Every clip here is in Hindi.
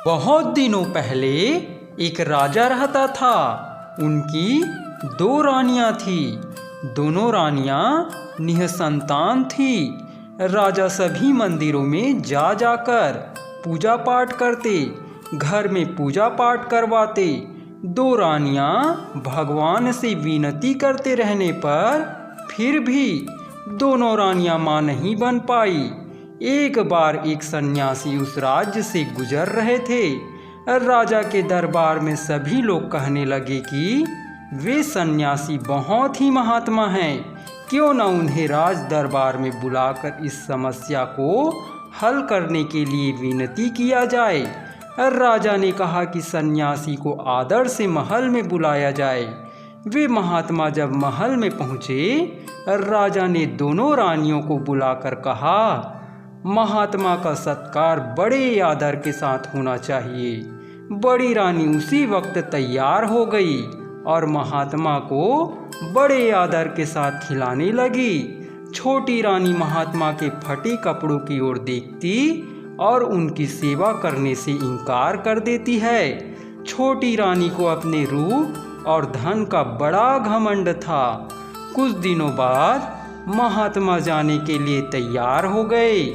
बहुत दिनों पहले एक राजा रहता था। उनकी 2 रानियां थी। दोनों रानियां निःसंतान थी। राजा सभी मंदिरों में जा जाकर पूजा पाठ करते, घर में पूजा पाठ करवाते। 2 रानियां भगवान से विनती करते रहने पर फिर भी दोनों रानियां मां नहीं बन पाई। एक बार एक सन्यासी उस राज्य से गुजर रहे थे। राजा के दरबार में सभी लोग कहने लगे कि वे सन्यासी बहुत ही महात्मा हैं, क्यों न उन्हें राज दरबार में बुलाकर इस समस्या को हल करने के लिए विनती किया जाए। राजा ने कहा कि सन्यासी को आदर से महल में बुलाया जाए। वे महात्मा जब महल में पहुँचे, राजा ने दोनों रानियों को बुलाकर कहा, महात्मा का सत्कार बड़े आदर के साथ होना चाहिए। बड़ी रानी उसी वक्त तैयार हो गई और महात्मा को बड़े आदर के साथ खिलाने लगी। छोटी रानी महात्मा के फटे कपड़ों की ओर देखती और उनकी सेवा करने से इनकार कर देती है। छोटी रानी को अपने रूप और धन का बड़ा घमंड था। कुछ दिनों बाद महात्मा जाने के लिए तैयार हो गए।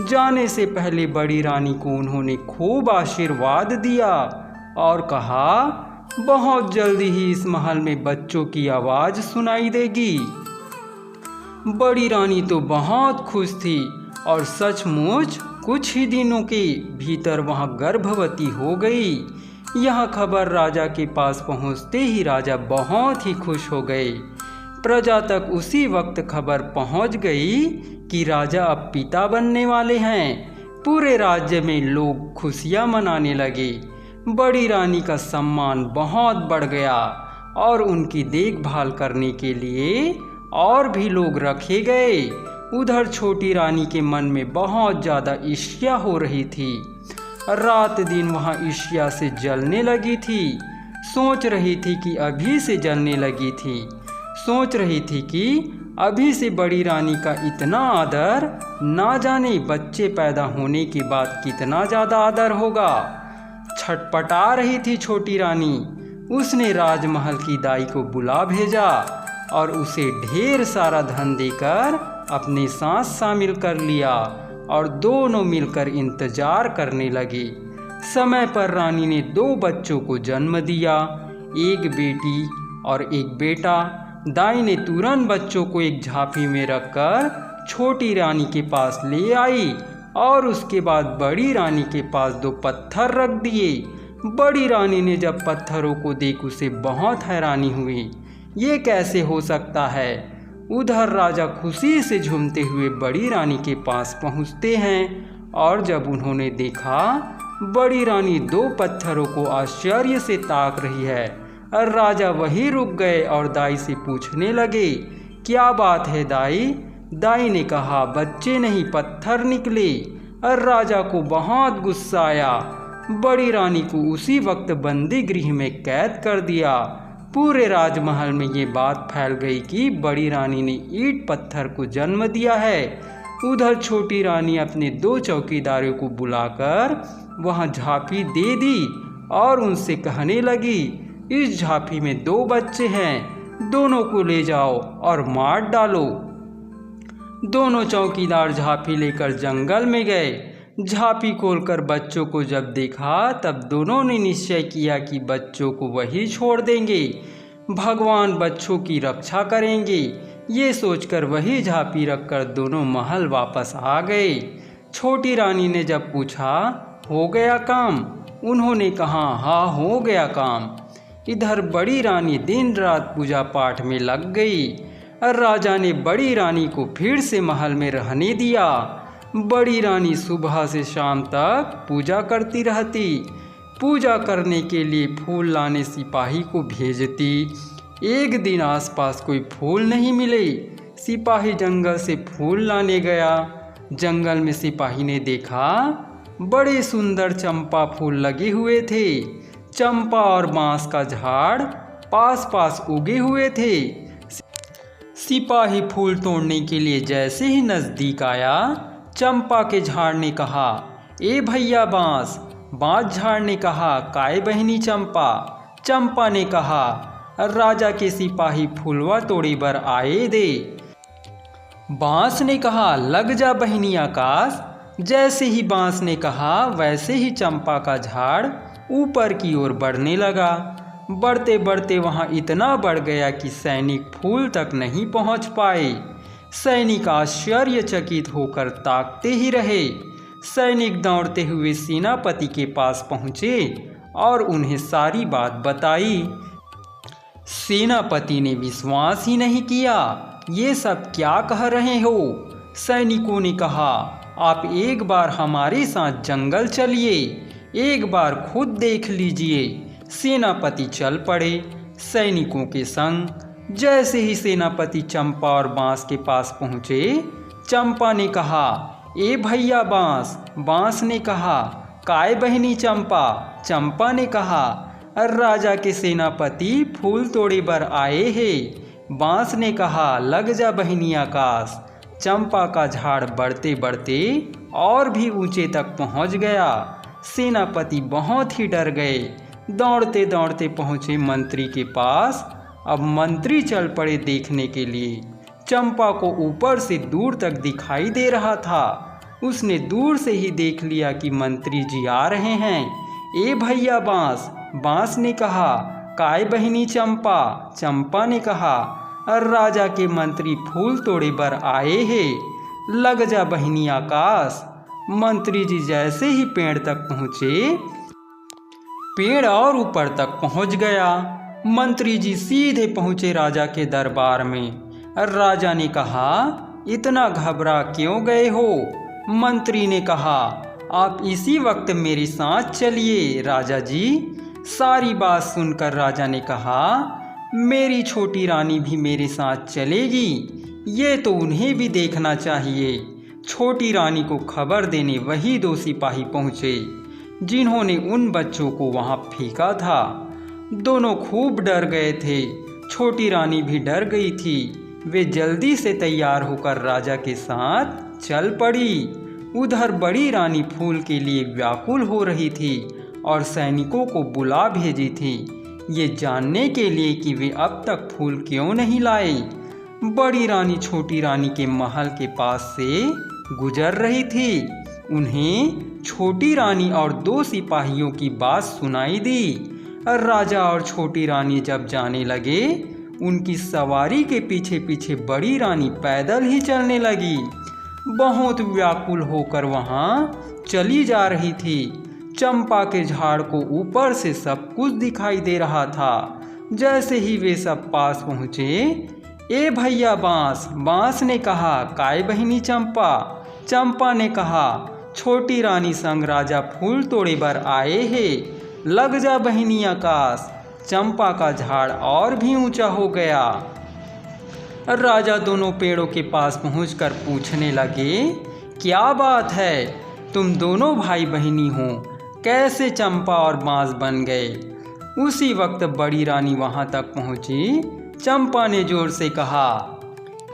जाने से पहले बड़ी रानी को उन्होंने खूब आशीर्वाद दिया और कहा, बहुत जल्दी ही इस महल में बच्चों की आवाज़ सुनाई देगी। बड़ी रानी तो बहुत खुश थी और सचमुच कुछ ही दिनों के भीतर वहां गर्भवती हो गई। यह खबर राजा के पास पहुंचते ही राजा बहुत ही खुश हो गए। प्रजा तक उसी वक्त खबर पहुंच गई कि राजा अब पिता बनने वाले हैं। पूरे राज्य में लोग खुशियां मनाने लगे। बड़ी रानी का सम्मान बहुत बढ़ गया और उनकी देखभाल करने के लिए और भी लोग रखे गए। उधर छोटी रानी के मन में बहुत ज़्यादा ईर्ष्या हो रही थी। रात दिन वहाँ ईर्ष्या से जलने लगी थी। सोच रही थी कि अभी से जलने लगी थी। सोच रही थी कि अभी से बड़ी रानी का इतना आदर, ना जाने बच्चे पैदा होने के बाद कितना ज़्यादा आदर होगा। छटपटा रही थी छोटी रानी। उसने राजमहल की दाई को बुला भेजा और उसे ढेर सारा धन देकर अपने साथ शामिल कर लिया और दोनों मिलकर इंतजार करने लगे। समय पर रानी ने 2 बच्चों को जन्म दिया, एक बेटी और एक बेटा। दाई ने तुरंत बच्चों को एक झांपी में रखकर छोटी रानी के पास ले आई और उसके बाद बड़ी रानी के पास 2 पत्थर रख दिए। बड़ी रानी ने जब पत्थरों को देख उसे बहुत हैरानी हुई, ये कैसे हो सकता है। उधर राजा खुशी से झूमते हुए बड़ी रानी के पास पहुंचते हैं और जब उन्होंने देखा बड़ी रानी 2 पत्थरों को आश्चर्य से ताक रही है, और राजा वहीं रुक गए और दाई से पूछने लगे, क्या बात है दाई। दाई ने कहा, बच्चे नहीं पत्थर निकले। और राजा को बहुत गुस्सा आया। बड़ी रानी को उसी वक्त बंदी गृह में कैद कर दिया। पूरे राजमहल में ये बात फैल गई कि बड़ी रानी ने ईंट पत्थर को जन्म दिया है। उधर छोटी रानी अपने 2 चौकीदारों को बुलाकर वहां झांपी दे दी और उनसे कहने लगी, इस झांपी में 2 बच्चे हैं, दोनों को ले जाओ और मार डालो। दोनों चौकीदार झांपी लेकर जंगल में गए। झांपी खोलकर बच्चों को जब देखा तब दोनों ने निश्चय किया कि बच्चों को वही छोड़ देंगे, भगवान बच्चों की रक्षा करेंगे। ये सोचकर वही झांपी रखकर दोनों महल वापस आ गए। छोटी रानी ने जब पूछा, हो गया काम? उन्होंने कहा, हाँ हो गया काम। इधर बड़ी रानी दिन रात पूजा पाठ में लग गई। राजा ने बड़ी रानी को फिर से महल में रहने दिया। बड़ी रानी सुबह से शाम तक पूजा करती रहती। पूजा करने के लिए फूल लाने सिपाही को भेजती। एक दिन आसपास कोई फूल नहीं मिले। सिपाही जंगल से फूल लाने गया। जंगल में सिपाही ने देखा बड़े सुंदर चंपा फूल लगे हुए थे। चंपा और बांस का झाड़ पास पास उगे हुए थे। सिपाही फूल तोड़ने के लिए जैसे ही नज़दीक आया, चंपा के झाड़ ने कहा, ए भैया बांस, बाँस झाड़ ने कहा, काय बहिनी चंपा। चंपा ने कहा, राजा के सिपाही फुलवा तोड़े बर आए दे। बाँस ने कहा, लग जा बहिनी आकाश। जैसे ही बाँस ने कहा वैसे ही चंपा का झाड़ ऊपर की ओर बढ़ने लगा। बढ़ते बढ़ते वहाँ इतना बढ़ गया कि सैनिक फूल तक नहीं पहुँच पाए। सैनिक आश्चर्यचकित होकर ताकते ही रहे। सैनिक दौड़ते हुए सेनापति के पास पहुँचे और उन्हें सारी बात बताई। सेनापति ने विश्वास ही नहीं किया। ये सब क्या कह रहे हो? सैनिकों ने कहा, आप एक बार हमारे साथ जंगल चलिए, एक बार खुद देख लीजिए। सेनापति चल पड़े सैनिकों के संग। जैसे ही सेनापति चंपा और बाँस के पास पहुँचे, चंपा ने कहा, ए भैया बाँस। बाँस ने कहा, काय बहिनी चंपा। चंपा ने कहा, राजा के सेनापति फूल तोड़े बर आए हैं। बाँस ने कहा, लग जा बहिनी आकाश। चंपा का झाड़ बढ़ते बढ़ते और भी ऊंचे तक पहुंच गया। सेनापति बहुत ही डर गए। दौड़ते दौड़ते पहुंचे मंत्री के पास। अब मंत्री चल पड़े देखने के लिए। चंपा को ऊपर से दूर तक दिखाई दे रहा था। उसने दूर से ही देख लिया कि मंत्री जी आ रहे हैं। ए भैया बाँस। बाँस ने कहा, काय बहिनी चंपा। चंपा ने कहा, राजा के मंत्री फूल तोड़े बर आए हैं, लग जा बहिनी आकाश। मंत्री जी जैसे ही पेड़ तक पहुँचे, पेड़ और ऊपर तक पहुँच गया। मंत्री जी सीधे पहुँचे राजा के दरबार में। राजा ने कहा, इतना घबरा क्यों गए हो? मंत्री ने कहा, आप इसी वक्त मेरे साथ चलिए। राजा जी। सारी बात सुनकर राजा ने कहा, मेरी छोटी रानी भी मेरे साथ चलेगी। ये तो उन्हें भी देखना चाहिए। छोटी रानी को खबर देने वही दो सिपाही पहुँचे जिन्होंने उन बच्चों को वहाँ फेंका था। दोनों खूब डर गए थे। छोटी रानी भी डर गई थी। वे जल्दी से तैयार होकर राजा के साथ चल पड़ी। उधर बड़ी रानी फूल के लिए व्याकुल हो रही थी और सैनिकों को बुला भेजी थी, ये जानने के लिए कि वे अब तक फूल क्यों नहीं लाए। बड़ी रानी छोटी रानी के महल के पास से गुजर रही थी। उन्हें छोटी रानी और दो सिपाहियों की बात सुनाई दी। राजा और छोटी रानी जब जाने लगे, उनकी सवारी के पीछे पीछे बड़ी रानी पैदल ही चलने लगी। बहुत व्याकुल होकर वहाँ चली जा रही थी। चंपा के झाड़ को ऊपर से सब कुछ दिखाई दे रहा था। जैसे ही वे सब पास पहुँचे, ए भैया बाँस। बाँस ने कहा, काय बहिनी चंपा। चंपा ने कहा, छोटी रानी संग राजा फूल तोड़े बर आए हैं, लग जा बहिनी आकाश। चंपा का झाड़ और भी ऊंचा हो गया। राजा दोनों पेड़ों के पास पहुंचकर पूछने लगे, क्या बात है? तुम दोनों भाई बहिनी हो, कैसे चंपा और बाँस बन गए? उसी वक्त बड़ी रानी वहां तक पहुंची। चंपा ने जोर से कहा,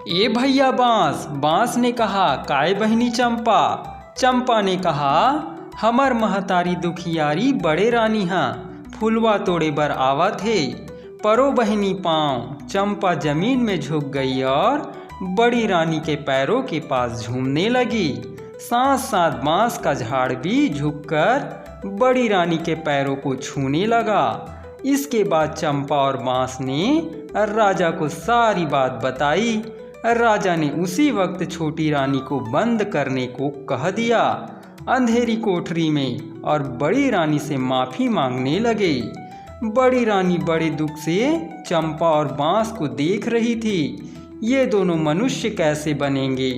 ए भैया बाँस। बाँस ने कहा, काय बहिनी चंपा। चंपा ने कहा, हमर महतारी दुखियारी बड़े रानी हाँ, फुलवा तोड़े बर आवत है, परो बहिनी पाँव। चंपा जमीन में झुक गई और बड़ी रानी के पैरों के पास झूमने लगी। साथ साथ बाँस का झाड़ भी झुककर बड़ी रानी के पैरों को छूने लगा। इसके बाद चंपा और बाँस ने राजा को सारी बात बताई। राजा ने उसी वक्त छोटी रानी को बंद करने को कह दिया अंधेरी कोठरी में और बड़ी रानी से माफ़ी मांगने लगे। बड़ी रानी बड़े दुख से चंपा और बाँस को देख रही थी। ये दोनों मनुष्य कैसे बनेंगे?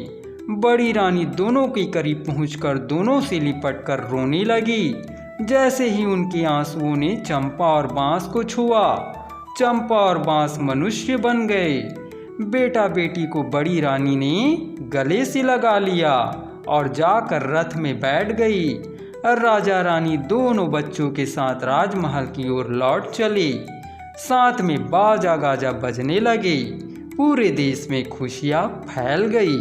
बड़ी रानी दोनों के करीब पहुंचकर दोनों से लिपटकर रोने लगी। जैसे ही उनके आंसुओं ने चंपा और बाँस को छुआ, चंपा और बाँस मनुष्य बन गए। बेटा बेटी को बड़ी रानी ने गले से लगा लिया और जाकर रथ में बैठ गई। राजा रानी दोनों बच्चों के साथ राजमहल की ओर लौट चले। साथ में बाजा गाजा बजने लगे। पूरे देश में खुशियाँ फैल गई।